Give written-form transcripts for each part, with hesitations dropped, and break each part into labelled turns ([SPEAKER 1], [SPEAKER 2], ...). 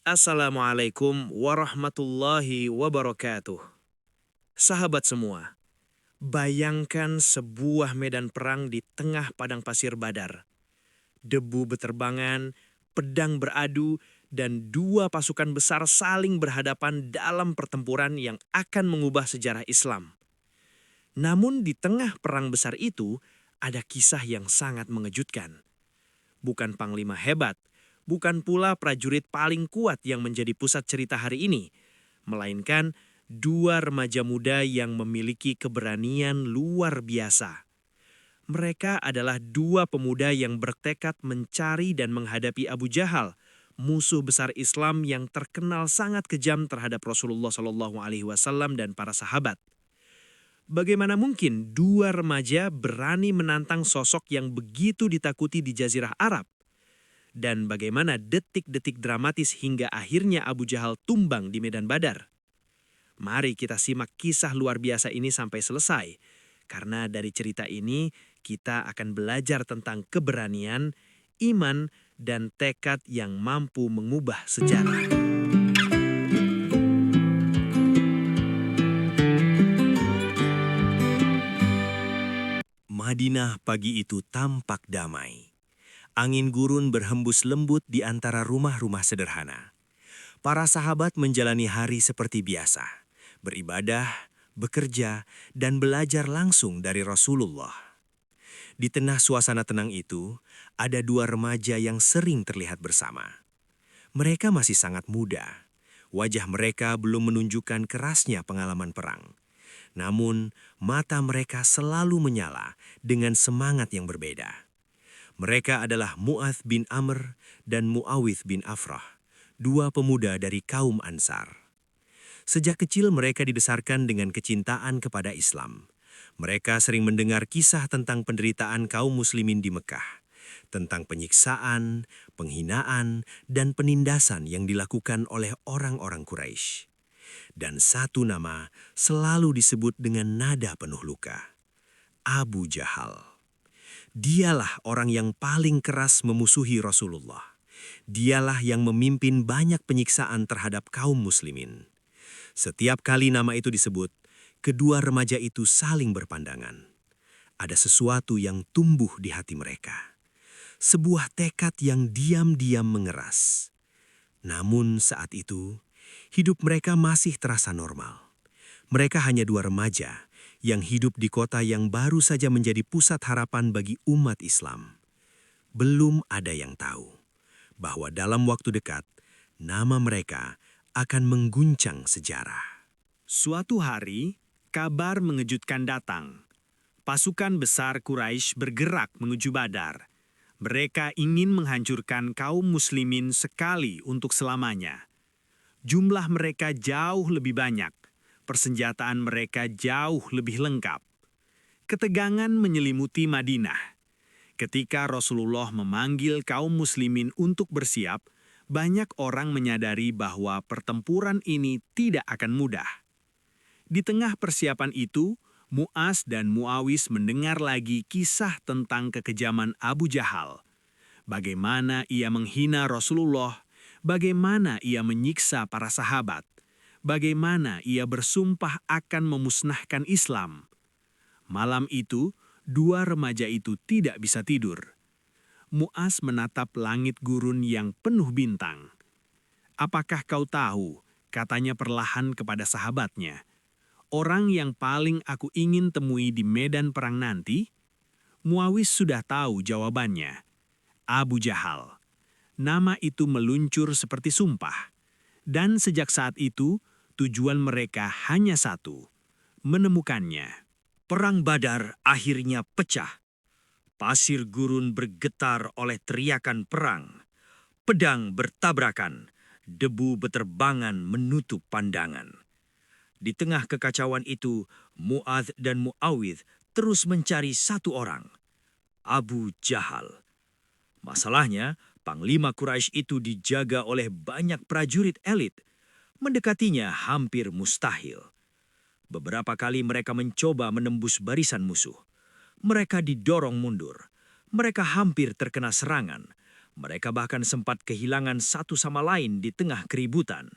[SPEAKER 1] Assalamualaikum warahmatullahi wabarakatuh. Sahabat semua, bayangkan sebuah medan perang di tengah padang pasir Badar. Debu beterbangan, pedang beradu, dan dua pasukan besar saling berhadapan dalam pertempuran yang akan mengubah sejarah Islam. Namun di tengah perang besar itu, ada kisah yang sangat mengejutkan. Bukan panglima hebat, bukan pula prajurit paling kuat yang menjadi pusat cerita hari ini, melainkan dua remaja muda yang memiliki keberanian luar biasa. Mereka adalah dua pemuda yang bertekad mencari dan menghadapi Abu Jahal, musuh besar Islam yang terkenal sangat kejam terhadap Rasulullah SAW dan para sahabat. Bagaimana mungkin dua remaja berani menantang sosok yang begitu ditakuti di Jazirah Arab? Dan bagaimana detik-detik dramatis hingga akhirnya Abu Jahal tumbang di medan Badar? Mari kita simak kisah luar biasa ini sampai selesai. Karena dari cerita ini kita akan belajar tentang keberanian, iman, dan tekad yang mampu mengubah sejarah. Madinah pagi itu tampak damai. Angin gurun berhembus lembut di antara rumah-rumah sederhana. Para sahabat menjalani hari seperti biasa, beribadah, bekerja, dan belajar langsung dari Rasulullah. Di tengah suasana tenang itu, ada dua remaja yang sering terlihat bersama. Mereka masih sangat muda. Wajah mereka belum menunjukkan kerasnya pengalaman perang. Namun, mata mereka selalu menyala dengan semangat yang berbeda. Mereka adalah Mu'adz bin Amr dan Mu'awidh bin Afrah, dua pemuda dari kaum Ansar. Sejak kecil mereka dibesarkan dengan kecintaan kepada Islam. Mereka sering mendengar kisah tentang penderitaan kaum muslimin di Mekah, tentang penyiksaan, penghinaan, dan penindasan yang dilakukan oleh orang-orang Quraisy. Dan satu nama selalu disebut dengan nada penuh luka, Abu Jahal. Dialah orang yang paling keras memusuhi Rasulullah. Dialah yang memimpin banyak penyiksaan terhadap kaum muslimin. Setiap kali nama itu disebut, kedua remaja itu saling berpandangan. Ada sesuatu yang tumbuh di hati mereka. Sebuah tekad yang diam-diam mengeras. Namun saat itu, hidup mereka masih terasa normal. Mereka hanya dua remaja yang hidup di kota yang baru saja menjadi pusat harapan bagi umat Islam. Belum ada yang tahu bahwa dalam waktu dekat, nama mereka akan mengguncang sejarah. Suatu hari, kabar mengejutkan datang. Pasukan besar Quraisy bergerak menuju Badar. Mereka ingin menghancurkan kaum muslimin sekali untuk selamanya. Jumlah mereka jauh lebih banyak. Persenjataan mereka jauh lebih lengkap. Ketegangan menyelimuti Madinah. Ketika Rasulullah memanggil kaum muslimin untuk bersiap, banyak orang menyadari bahwa pertempuran ini tidak akan mudah. Di tengah persiapan itu, Mu'adz dan Mu'awidh mendengar lagi kisah tentang kekejaman Abu Jahal. Bagaimana ia menghina Rasulullah, bagaimana ia menyiksa para sahabat, bagaimana ia bersumpah akan memusnahkan Islam. Malam itu, dua remaja itu tidak bisa tidur. Mu'adz menatap langit gurun yang penuh bintang. "Apakah kau tahu?" katanya perlahan kepada sahabatnya. "Orang yang paling aku ingin temui di medan perang nanti?" Mu'awidh sudah tahu jawabannya. Abu Jahal. Nama itu meluncur seperti sumpah. Dan sejak saat itu, tujuan mereka hanya satu, menemukannya. Perang Badar akhirnya pecah. Pasir gurun bergetar oleh teriakan perang. Pedang bertabrakan, debu beterbangan menutup pandangan. Di tengah kekacauan itu, Mu'adz dan Mu'awidh terus mencari satu orang, Abu Jahal. Masalahnya, Panglima Quraisy itu dijaga oleh banyak prajurit elit. Mendekatinya hampir mustahil. Beberapa kali mereka mencoba menembus barisan musuh. Mereka didorong mundur. Mereka hampir terkena serangan.
[SPEAKER 2] Mereka bahkan sempat kehilangan satu sama lain di tengah keributan.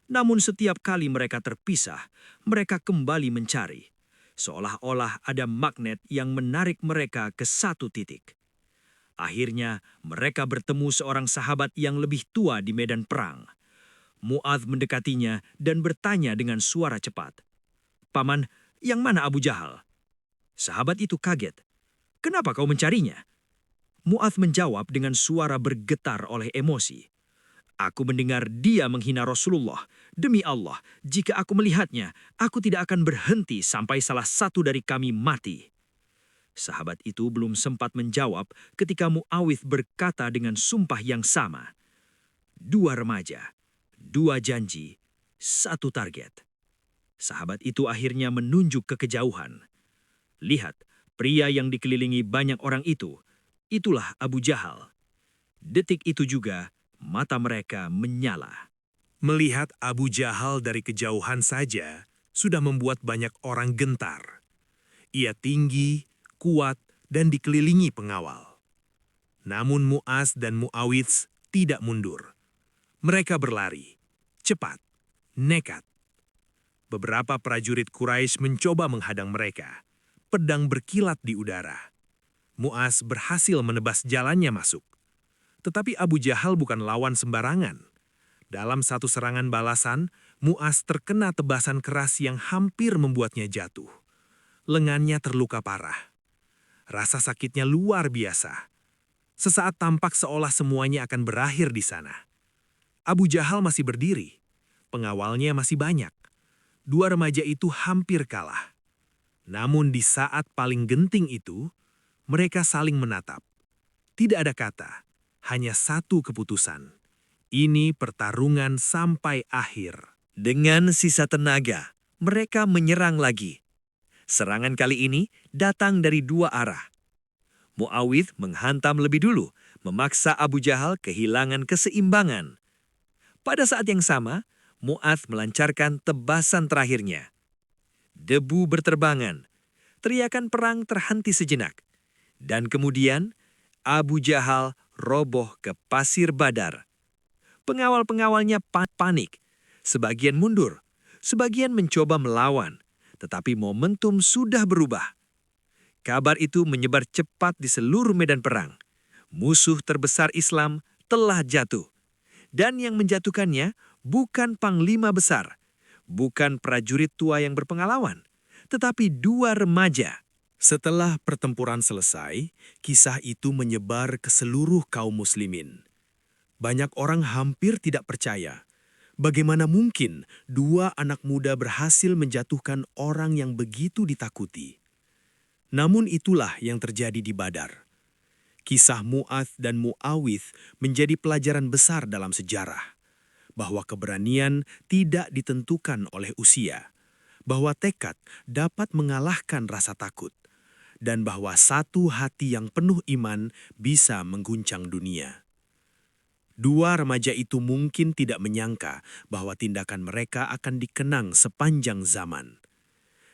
[SPEAKER 2] Namun setiap kali mereka terpisah, mereka kembali mencari. Seolah-olah ada magnet yang menarik mereka ke satu titik. Akhirnya, mereka bertemu seorang sahabat yang lebih tua di medan perang. Mu'adz mendekatinya dan bertanya dengan suara cepat, "Paman, yang mana Abu Jahal?" Sahabat itu kaget. "Kenapa kau mencarinya?" Mu'adz menjawab dengan suara bergetar oleh emosi. "Aku mendengar dia menghina Rasulullah. Demi Allah, jika aku melihatnya, aku tidak akan berhenti sampai salah satu dari kami mati." Sahabat itu belum sempat menjawab ketika Muawidh berkata dengan sumpah yang sama. Dua remaja, dua janji, satu target. Sahabat itu akhirnya menunjuk ke kejauhan. "Lihat, pria yang dikelilingi banyak orang itu, itulah Abu Jahal." Detik itu juga, mata mereka menyala.
[SPEAKER 3] Melihat Abu Jahal dari kejauhan saja sudah membuat banyak orang gentar. Ia tinggi, kuat, dan dikelilingi pengawal. Namun Mu'adz dan Mu'awidz tidak mundur. Mereka berlari, cepat, nekat. Beberapa prajurit Quraisy mencoba menghadang mereka. Pedang berkilat di udara. Mu'adz berhasil menebas jalannya masuk. Tetapi Abu Jahal bukan lawan sembarangan. Dalam satu serangan balasan, Mu'adz terkena tebasan keras yang hampir membuatnya jatuh. Lengannya terluka parah. Rasa sakitnya luar biasa. Sesaat tampak seolah semuanya akan berakhir di sana. Abu Jahal masih berdiri. Pengawalnya masih banyak. Dua remaja itu hampir kalah. Namun di saat paling genting itu, mereka saling menatap. Tidak ada kata, hanya satu keputusan. Ini pertarungan sampai akhir.
[SPEAKER 2] Dengan sisa tenaga, mereka menyerang lagi. Serangan kali ini datang dari dua arah. Muawidh menghantam lebih dulu, memaksa Abu Jahal kehilangan keseimbangan. Pada saat yang sama, Mu'adz melancarkan tebasan terakhirnya. Debu berterbangan, teriakan perang terhenti sejenak. Dan kemudian, Abu Jahal roboh ke pasir Badar. Pengawal-pengawalnya panik, sebagian mundur, sebagian mencoba melawan. Tetapi momentum sudah berubah. Kabar itu menyebar cepat di seluruh medan perang. Musuh terbesar Islam telah jatuh. Dan yang menjatuhkannya bukan panglima besar, bukan prajurit tua yang berpengalaman, tetapi dua remaja.
[SPEAKER 3] Setelah pertempuran selesai, kisah itu menyebar ke seluruh kaum muslimin. Banyak orang hampir tidak percaya. Bagaimana mungkin dua anak muda berhasil menjatuhkan orang yang begitu ditakuti? Namun itulah yang terjadi di Badar. Kisah Mu'adz dan Mu'awidh menjadi pelajaran besar dalam sejarah. Bahwa keberanian tidak ditentukan oleh usia. Bahwa tekad dapat mengalahkan rasa takut. Dan bahwa satu hati yang penuh iman bisa mengguncang dunia. Dua remaja itu mungkin tidak menyangka bahwa tindakan mereka akan dikenang sepanjang zaman.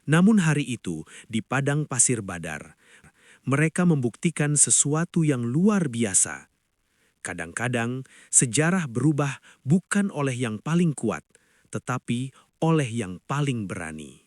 [SPEAKER 3] Namun hari itu, di padang pasir Badar, mereka membuktikan sesuatu yang luar biasa. Kadang-kadang, sejarah berubah bukan oleh yang paling kuat, tetapi oleh yang paling berani.